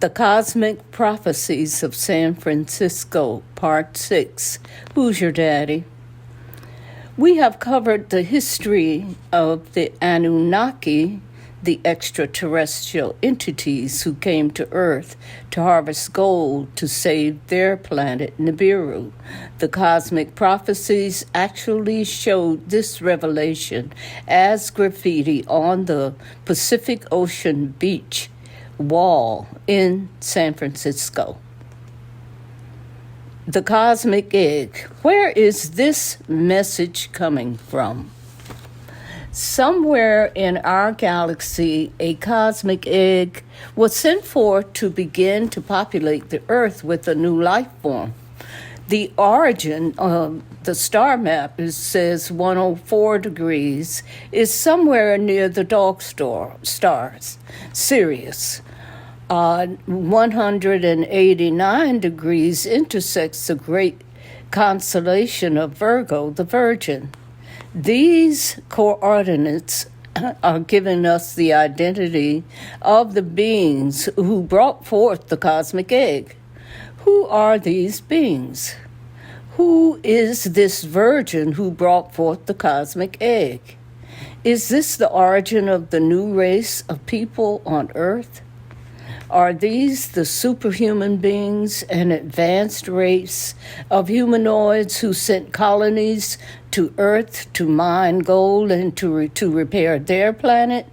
The Cosmic Prophecies of San Francisco, Part 6. Who's Your Daddy? We have covered the history of the Anunnaki, the extraterrestrial entities who came to Earth to harvest gold to save their planet Nibiru. The Cosmic Prophecies actually showed this revelation as graffiti on the Pacific Ocean beach wall in San Francisco. The cosmic egg. Where is this message coming from? Somewhere in our galaxy, a cosmic egg was sent forth to begin to populate the Earth with a new life form. The origin of the star map says 104 degrees is somewhere near the dog stars, Sirius. 189 degrees intersects the great constellation of Virgo, the Virgin. These coordinates are giving us the identity of the beings who brought forth the cosmic egg. Who are these beings? Who is this virgin who brought forth the cosmic egg? Is this the origin of the new race of people on Earth? Are these the superhuman beings, an advanced race of humanoids who sent colonies to Earth to mine gold and to repair their planet?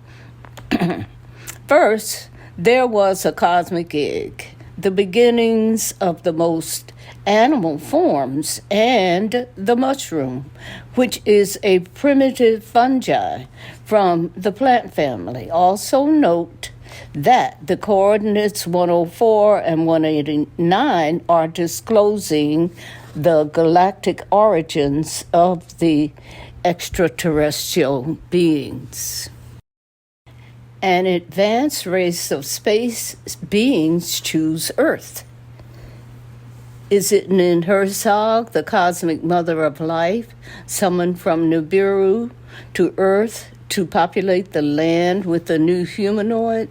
First, there was a cosmic egg, the beginnings of the most animal forms, and the mushroom, which is a primitive fungi from the plant family. Also note that the coordinates 104 and 189 are disclosing the galactic origins of the extraterrestrial beings. An advanced race of space beings choose Earth. Is it Ninhursag, the cosmic mother of life, summoned from Nibiru to Earth to populate the land with a new humanoid?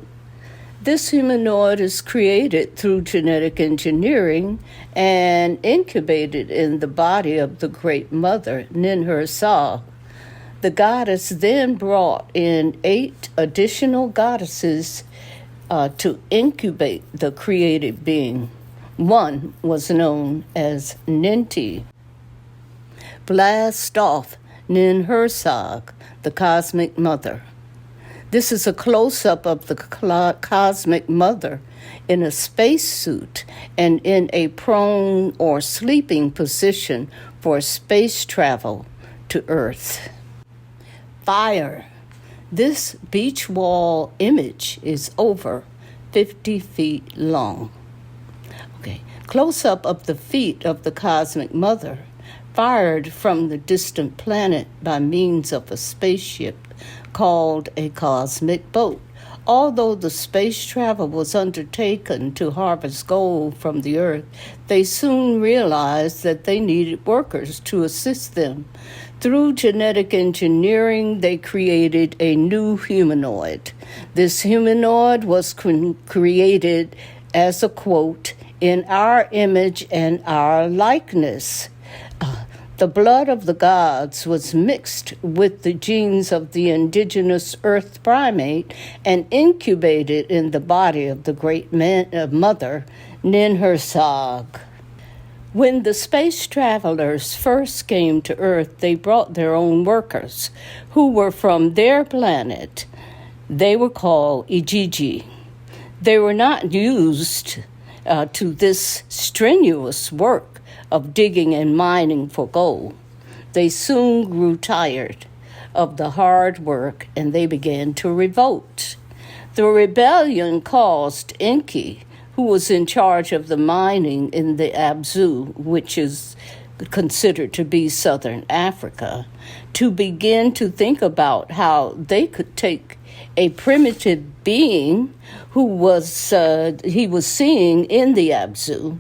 This humanoid is created through genetic engineering and incubated in the body of the Great Mother, Ninhursag. The goddess then brought in 8 additional goddesses to incubate the created being. One was known as Ninti. Blast off Ninhursag, the cosmic mother. This is a close-up of the cosmic mother in a spacesuit and in a prone or sleeping position for space travel to Earth. Fire. This beach wall image is over 50 feet long. Okay, close-up of the feet of the cosmic mother, fired from the distant planet by means of a spaceship called a cosmic boat. Although the space travel was undertaken to harvest gold from the Earth, they soon realized that they needed workers to assist them. Through genetic engineering, they created a new humanoid. This humanoid was created as a quote, "in our image and our likeness." The blood of the gods was mixed with the genes of the indigenous earth primate and incubated in the body of the great mother, Ninhursag. When the space travelers first came to Earth, they brought their own workers, who were from their planet. They were called Ijiji. They were not used to this strenuous work of digging and mining for gold. They soon grew tired of the hard work and they began to revolt. The rebellion caused Enki, who was in charge of the mining in the Abzu, which is considered to be southern Africa, to begin to think about how they could take a primitive being who he was seeing in the Abzu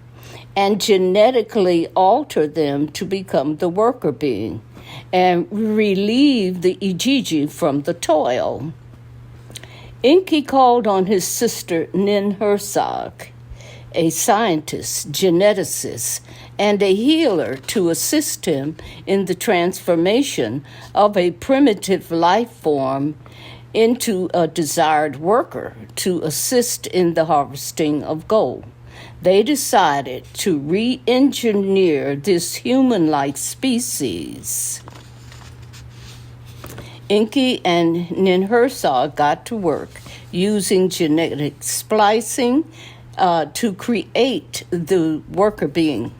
and genetically alter them to become the worker being and relieve the Ijiji from the toil. Enki called on his sister Ninhursag, a scientist, geneticist, and a healer to assist him in the transformation of a primitive life form into a desired worker to assist in the harvesting of gold. They decided to re-engineer this human-like species. Enki and Ninhursag got to work using genetic splicing to create the worker being.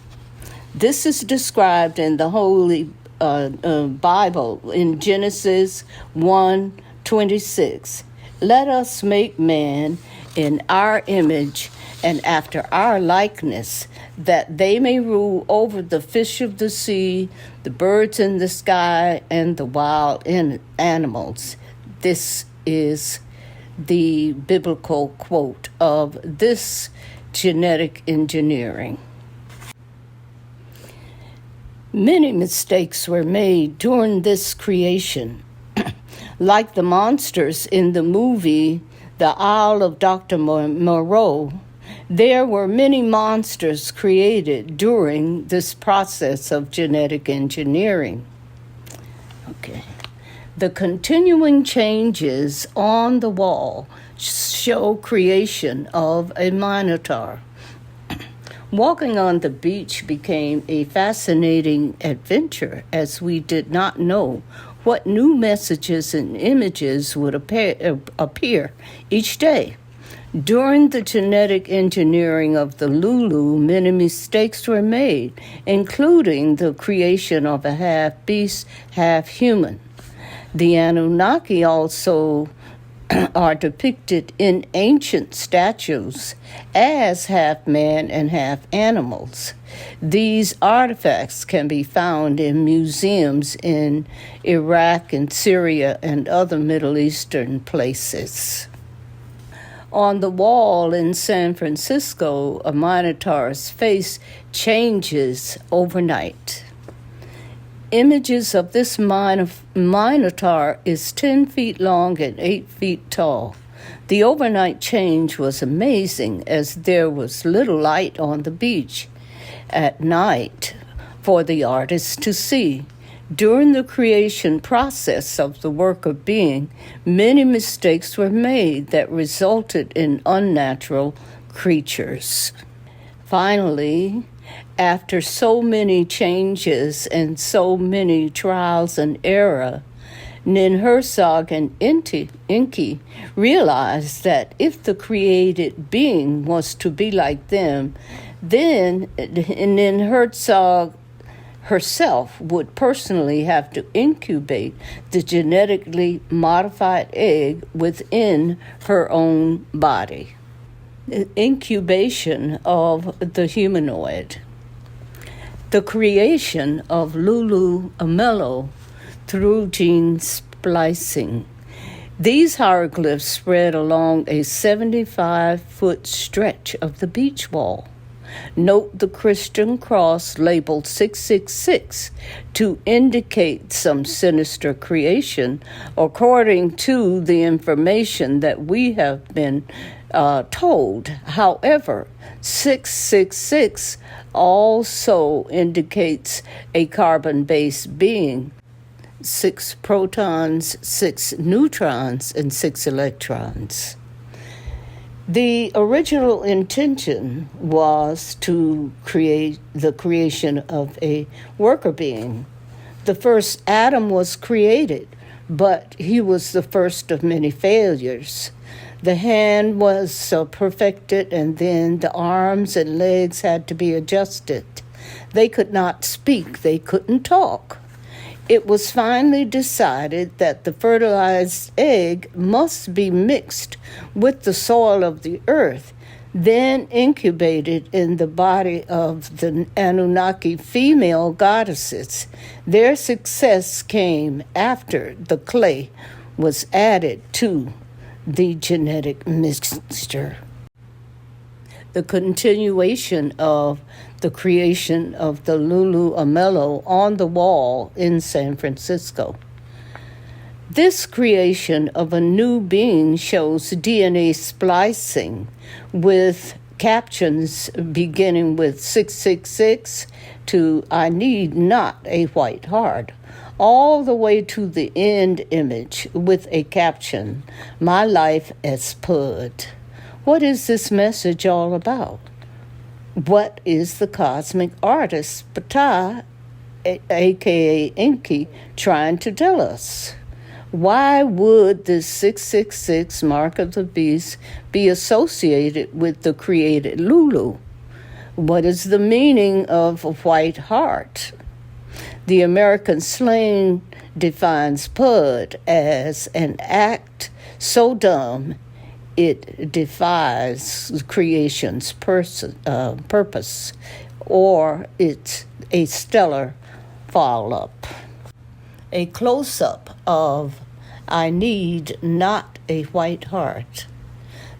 This is described in the Holy Bible in Genesis 1:26. Let us make man in our image and after our likeness, that they may rule over the fish of the sea, the birds in the sky, and the wild animals. This is the biblical quote of this genetic engineering. Many mistakes were made during this creation, like the monsters in the movie The Isle of Dr. Moreau. There were many monsters created during this process of genetic engineering. Okay. The continuing changes on the wall show creation of a minotaur. Walking on the beach became a fascinating adventure, as we did not know what new messages and images would appear each day. During the genetic engineering of the Lulu, many mistakes were made, including the creation of a half-beast, half-human. The Anunnaki also are depicted in ancient statues as half man and half animals. These artifacts can be found in museums in Iraq and Syria and other Middle Eastern places. On the wall in San Francisco, a minotaur's face changes overnight. Images of this minotaur is 10 feet long and 8 feet tall. The overnight change was amazing, as there was little light on the beach at night for the artist to see. During the creation process of the work of being, many mistakes were made that resulted in unnatural creatures. Finally, after so many changes and so many trials and error, Ninhursag and Enki realized that if the created being was to be like them, then Ninhursag herself would personally have to incubate the genetically modified egg within her own body. The incubation of the humanoid. The creation of Lulu Amello through gene splicing. These hieroglyphs spread along a 75-foot stretch of the beach wall. Note the Christian cross labeled 666 to indicate some sinister creation, according to the information that we have been told. However, 666 also indicates a carbon-based being, 6 protons, 6 neutrons, and 6 electrons. The original intention was to create the creation of a worker being. The first Adam was created, but he was the first of many failures. The hand was perfected, and then the arms and legs had to be adjusted. They could not speak, they couldn't talk. It was finally decided that the fertilized egg must be mixed with the soil of the earth, then incubated in the body of the Anunnaki female goddesses. Their success came after the clay was added to the genetic mixture. The continuation of the creation of the Lulu Amello on the wall in San Francisco. This creation of a new being shows DNA splicing with captions beginning with 666 to I need not a white heart, all the way to the end image with a caption, my life as Pud. What is this message all about? What is the cosmic artist, Ptah, aka Enki, trying to tell us? Why would this 666 mark of the beast be associated with the created Lulu? What is the meaning of a white heart? The American slang defines Pud as an act so dumb it defies creation's purpose, or it's a stellar follow-up. A close-up of I need not a white heart.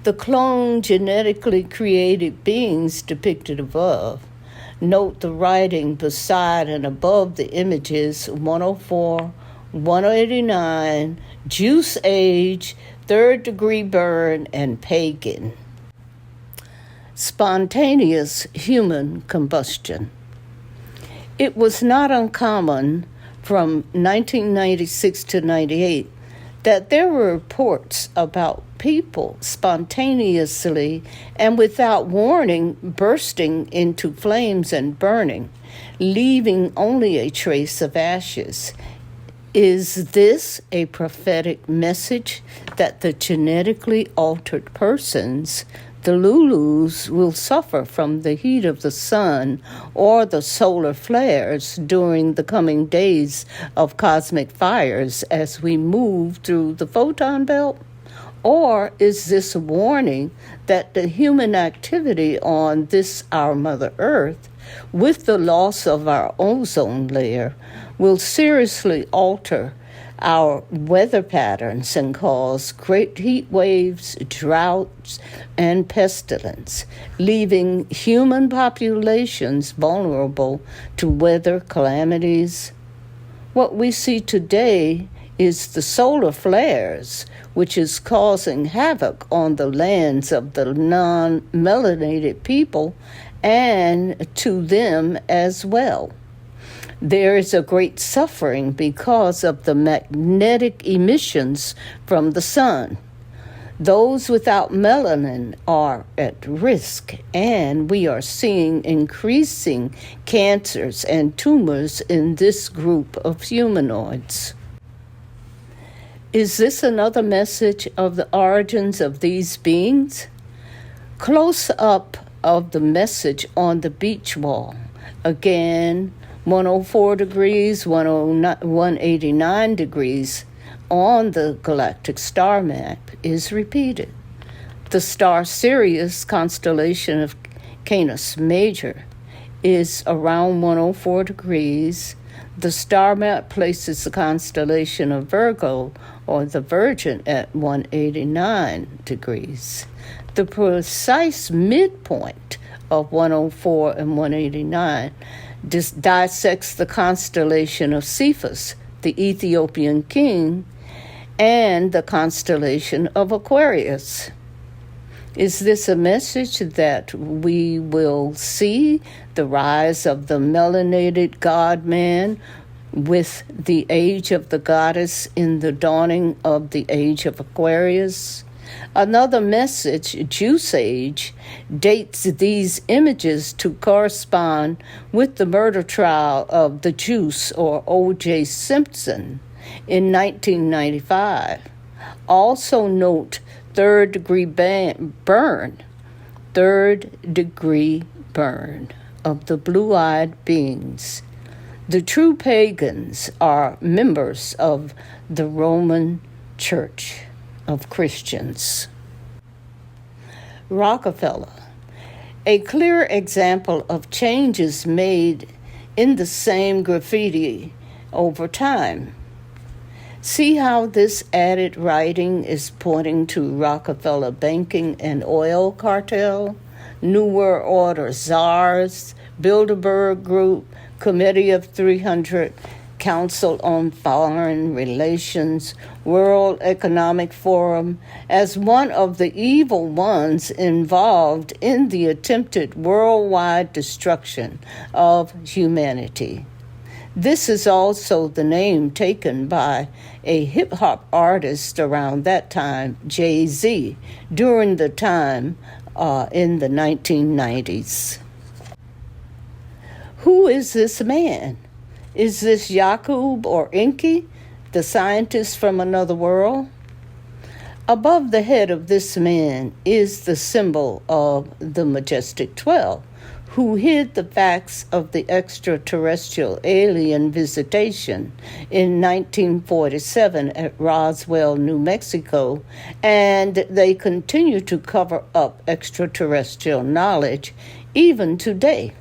The clone genetically created beings depicted above. Note the writing beside and above the images 104, 189, Juice Age, Third Degree Burn, and Pagan. Spontaneous human combustion. It was not uncommon from 1996 to 98 that there were reports about people spontaneously and without warning bursting into flames and burning, leaving only a trace of ashes. Is this a prophetic message that the genetically altered persons, the Lulus, will suffer from the heat of the sun or the solar flares during the coming days of cosmic fires as we move through the photon belt? Or is this a warning that the human activity on this, our Mother Earth, with the loss of our ozone layer, will seriously alter our weather patterns and cause great heat waves, droughts, and pestilence, leaving human populations vulnerable to weather calamities? What we see today is the solar flares, which is causing havoc on the lands of the non-melanated people and to them as well. There is a great suffering because of the magnetic emissions from the sun. Those without melanin are at risk, and we are seeing increasing cancers and tumors in this group of humanoids. Is this another message of the origins of these beings? Close up of the message on the beach wall. Again, 104 degrees, 189 degrees on the galactic star map is repeated. The star Sirius constellation of Canis Major is around 104 degrees. The star map places the constellation of Virgo or the Virgin at 189 degrees. The precise midpoint of 104 and 189 dissects the constellation of Cephas, the Ethiopian king, and the constellation of Aquarius. Is this a message that we will see the rise of the melanated God-man with the age of the goddess in the dawning of the age of Aquarius? Another message, Juice Age, dates these images to correspond with the murder trial of the Juice, or O.J. Simpson, in 1995. Also note third degree burn of the blue-eyed beings. The true pagans are members of the Roman Church of Christians. Rockefeller, a clear example of changes made in the same graffiti over time. See how this added writing is pointing to Rockefeller banking and oil cartel, New World Order czars, Bilderberg Group, Committee of 300, Council on Foreign Relations, World Economic Forum, as one of the evil ones involved in the attempted worldwide destruction of humanity. This is also the name taken by a hip-hop artist around that time, Jay-Z, during the time in the 1990s. Who is this man? Is this Yakub or Enki, the scientist from another world? Above the head of this man is the symbol of the Majestic 12, who hid the facts of the extraterrestrial alien visitation in 1947 at Roswell, New Mexico, and they continue to cover up extraterrestrial knowledge even today.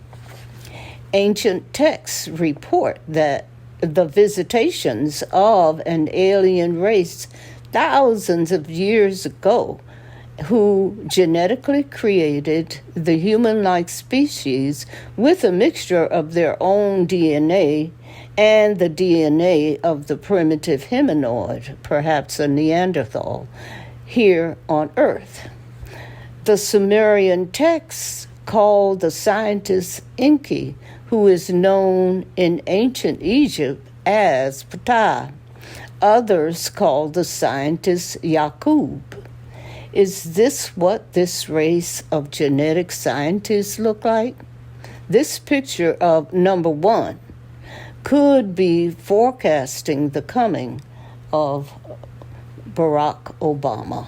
Ancient texts report that the visitations of an alien race thousands of years ago who genetically created the human-like species with a mixture of their own DNA and the DNA of the primitive humanoid, perhaps a Neanderthal, here on Earth. The Sumerian texts call the scientist Enki, who is known in ancient Egypt as Ptah. Others call the scientist Yakub. Is this what this race of genetic scientists look like? This picture of number one could be forecasting the coming of Barack Obama.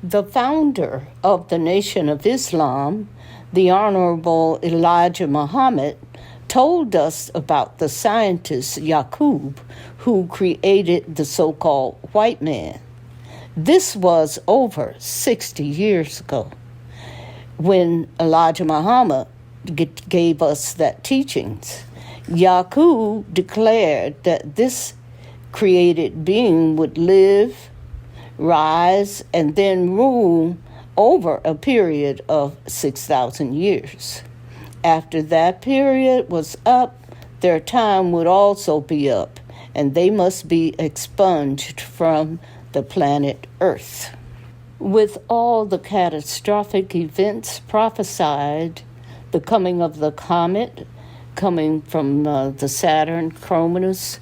The founder of the Nation of Islam, the Honorable Elijah Muhammad, told us about the scientist Yakub, who created the so-called white man. This was over 60 years ago when Elijah Muhammad gave us that teachings. Yakub declared that this created being would live, rise, and then rule over a period of 6,000 years. After that period was up, their time would also be up, and they must be expunged from the planet Earth. With all the catastrophic events prophesied, the coming of the comet coming from the Saturn Cronus,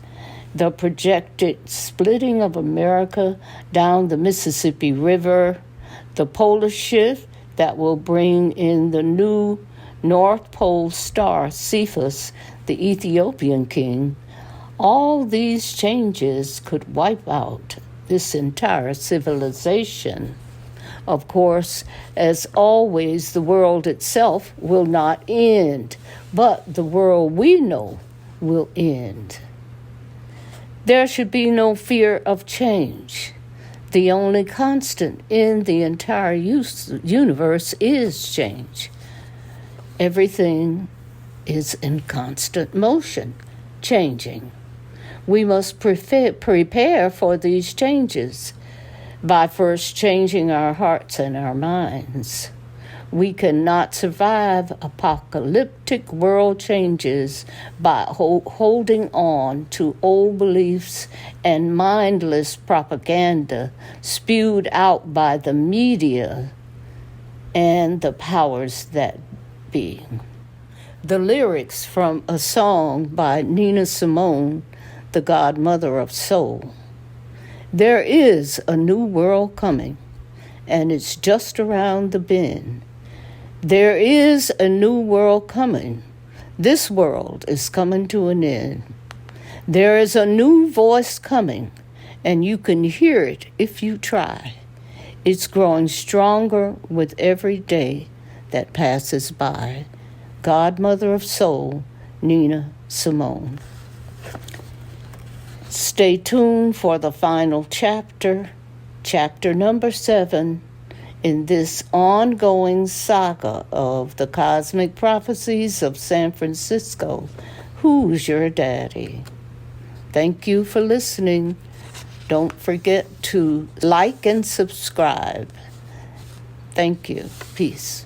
the projected splitting of America down the Mississippi River, the polar shift that will bring in the new North Pole star Cephas, the Ethiopian king, all these changes could wipe out this entire civilization. Of course, as always, the world itself will not end, but the world we know will end. There should be no fear of change. The only constant in the entire universe is change. Everything is in constant motion, changing. We must prepare for these changes by first changing our hearts and our minds. We cannot survive apocalyptic world changes by holding on to old beliefs and mindless propaganda spewed out by the media and the powers that be. The lyrics from a song by Nina Simone, the godmother of soul. There is a new world coming, and it's just around the bend. There is a new world coming. This world is coming to an end. There is a new voice coming, and you can hear it if you try. It's growing stronger with every day that passes by. Godmother of Soul, Nina Simone. Stay tuned for the final chapter, chapter number 7, in this ongoing saga of the cosmic prophecies of San Francisco. Who's your daddy? Thank you for listening. Don't forget to like and subscribe. Thank you. Peace.